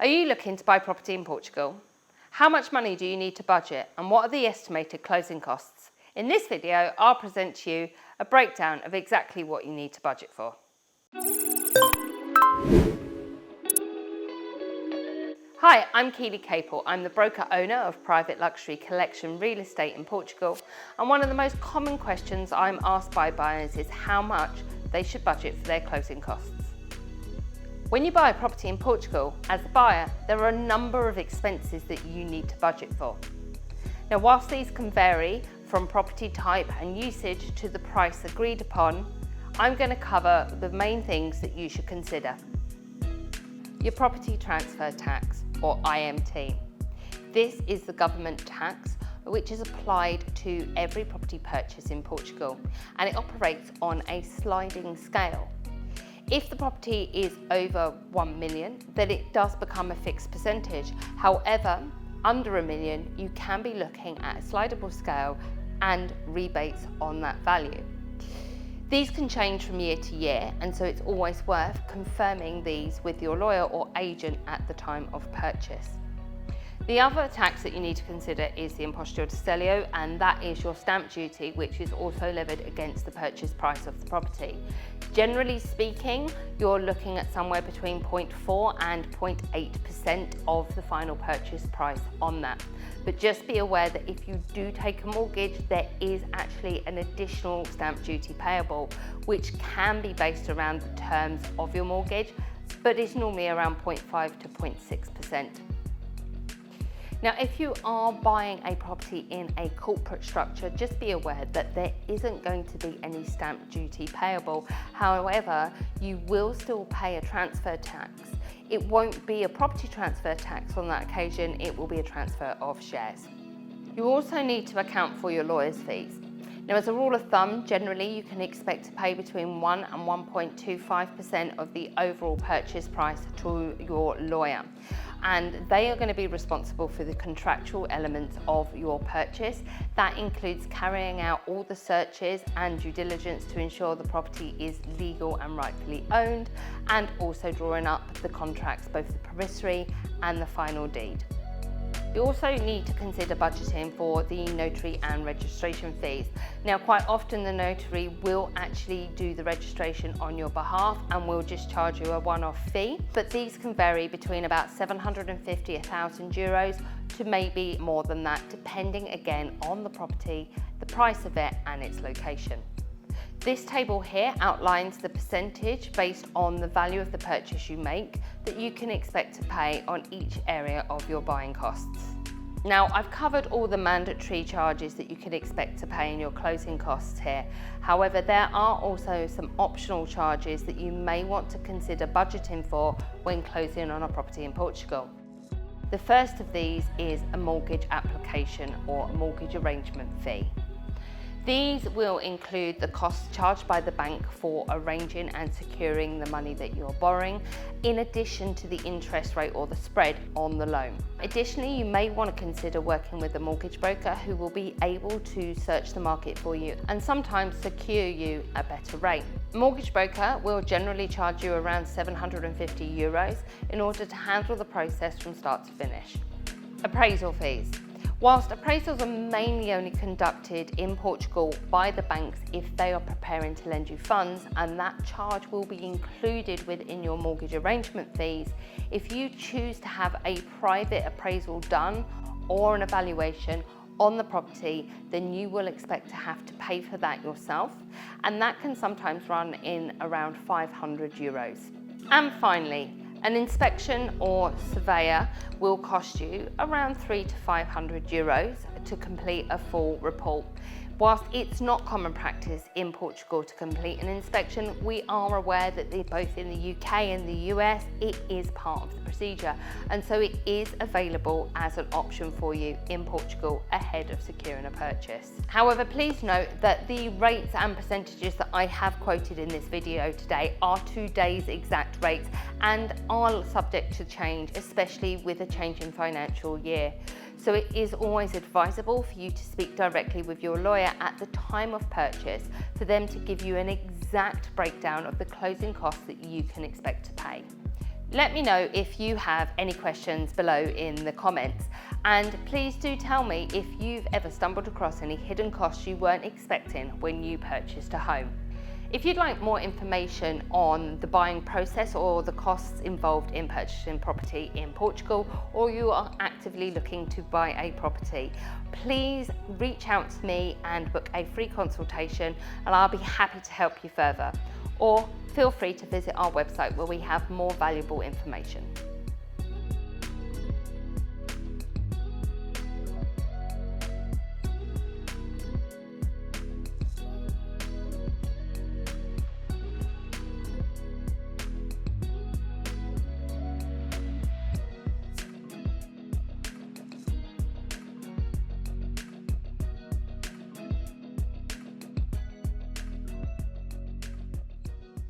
Are you looking to buy property in Portugal? How much money do you need to budget and what are the estimated closing costs? In this video, I'll present to you a breakdown of exactly what you need to budget for. Hi, I'm Keely Capel. I'm the broker owner of Private Luxury Collection Real Estate in Portugal, and one of the most common questions I'm asked by buyers is how much they should budget for their closing costs. When you buy a property in Portugal, as a buyer, there are a number of expenses that you need to budget for. Now, whilst these can vary from property type and usage to the price agreed upon, I'm going to cover the main things that you should consider. Your property transfer tax, or IMT. This is the government tax which is applied to every property purchase in Portugal, and it operates on a sliding scale. If the property is over 1 million, then it does become a fixed percentage. However, under $1 million, you can be looking at a slidable scale and rebates on that value. These can change from year to year, and so it's always worth confirming these with your lawyer or agent at the time of purchase. The other tax that you need to consider is the imposto de selo, and that is your stamp duty, which is also levied against the purchase price of the property. Generally speaking, you're looking at somewhere between 0.4 and 0.8% of the final purchase price on that. But just be aware that if you do take a mortgage, there is actually an additional stamp duty payable, which can be based around the terms of your mortgage, but is normally around 0.5 to 0.6%. Now, if you are buying a property in a corporate structure, just be aware that there isn't going to be any stamp duty payable. However, you will still pay a transfer tax. It won't be a property transfer tax on that occasion, it will be a transfer of shares. You also need to account for your lawyer's fees. Now, as a rule of thumb, generally you can expect to pay between 1 and 1.25% of the overall purchase price to your lawyer. And they are going to be responsible for the contractual elements of your purchase. That includes carrying out all the searches and due diligence to ensure the property is legal and rightfully owned, and also drawing up the contracts, both the promissory and the final deed. You also need to consider budgeting for the notary and registration fees. Now, quite often the notary will actually do the registration on your behalf and will just charge you a one-off fee, but these can vary between about 750 1,000 euros to maybe more than that, depending again on the property, the price of it and its location. This table here outlines the percentage based on the value of the purchase you make that you can expect to pay on each area of your buying costs. Now, I've covered all the mandatory charges that you can expect to pay in your closing costs here. However, there are also some optional charges that you may want to consider budgeting for when closing on a property in Portugal. The first of these is a mortgage application or mortgage arrangement fee. These will include the costs charged by the bank for arranging and securing the money that you're borrowing, in addition to the interest rate or the spread on the loan. Additionally, you may want to consider working with a mortgage broker who will be able to search the market for you and sometimes secure you a better rate. A mortgage broker will generally charge you around 750 euros in order to handle the process from start to finish. Appraisal fees. Whilst appraisals are mainly only conducted in Portugal by the banks if they are preparing to lend you funds, and that charge will be included within your mortgage arrangement fees, if you choose to have a private appraisal done or an evaluation on the property, then you will expect to have to pay for that yourself, and that can sometimes run in around 500 euros. And finally, an inspection or surveyor will cost you around 300 to 500 euros to complete a full report. Whilst it's not common practice in Portugal to complete an inspection, we are aware that both in the UK and the US, it is part of the procedure, and so it is available as an option for you in Portugal ahead of securing a purchase. However, please note that the rates and percentages that I have quoted in this video today are today's exact rates and are subject to change, especially with a change in financial year. So it is always advisable for you to speak directly with your lawyer at the time of purchase for them to give you an exact breakdown of the closing costs that you can expect to pay. Let me know if you have any questions below in the comments, and please do tell me if you've ever stumbled across any hidden costs you weren't expecting when you purchased a home. If you'd like more information on the buying process or the costs involved in purchasing property in Portugal, or you are actively looking to buy a property, please reach out to me and book a free consultation, and I'll be happy to help you further. Or feel free to visit our website where we have more valuable information.